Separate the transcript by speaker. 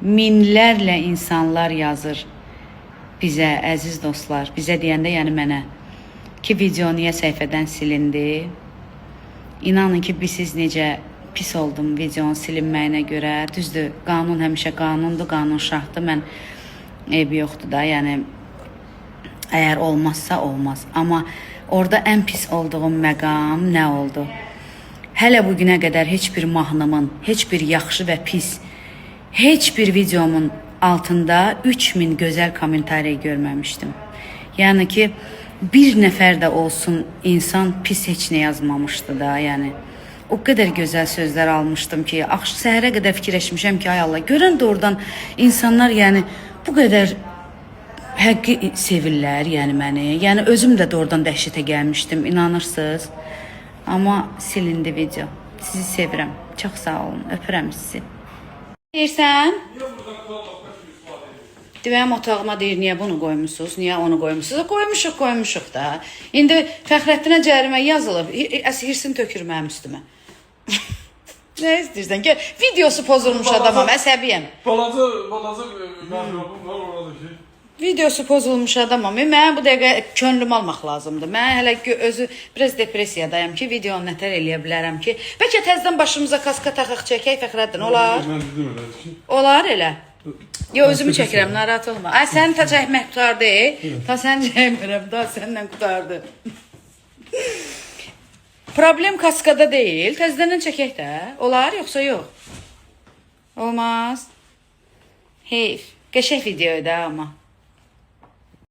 Speaker 1: minlərlə insanlar yazır bizə, əziz dostlar, bizə deyəndə, yəni mənə, ki, video niyə səhifədən silindi? İnanın ki, siz necə pis oldum videonun silinməyinə görə. Düzdür, qanun həmişə qanundur, qanun şahdır. Mən eybi yoxdur da, yəni əgər olmazsa olmaz. Amma orada ən pis olduğum məqam nə oldu? Hələ bugünə qədər heç bir mahnımın, heç bir yaxşı və pis, heç bir videomun altında 3000 gözəl kommentariya görməmişdim. Yəni ki, bir nəfər də olsun insan pis heç nə yazmamışdı da, yəni. O qədər gözəl sözlər almışdım ki, səhərə qədər fikirləşmişəm ki, ay Allah, görən də oradan insanlar, yəni bu qədər həqqi sevirlər, yəni məni. Yəni özüm də oradan dəhşətə gəlmişdim, inanırsınız. Amma silindi video. Sizi sevirəm. Çox sağ olun. Öpürəm sizi. Deyirsən? Mənim otağıma deyir, niyə bunu qoymuşsunuz, niyə onu qoymuşsunuz? Qoymuşuq da. İndi Fəxrəddinə cərimə yazılıb, hirsin tökür mənim üstümə. Nə istəyirsən? Videosu pozulmuş adamam, əsəbiyəm.
Speaker 2: Balaca məhrabım var orada ki.
Speaker 1: Videosu pozulmuş adamam. Mən bu dəqiqə könlüm almaq lazımdır. Mən hələ özü biraz depressiyadayım ki, videonu nətər eləyə bilərəm ki. Bəlkə təzdən başımıza kaska taxaq çəkək, Fəxrəddin, olar?
Speaker 2: Mən dedim elədir ki.
Speaker 1: Olar elə. Yo, özümü çəkirəm, narahat olma. Ay, sən ta çəkmək qutardı, ta sən çəkmirəm, da səndən qutardı. Problem kaskada deyil, təzdən çəkək də. Olar, yoxsa yox? Olmaz. Heyf. Qəşəng videoydu amma.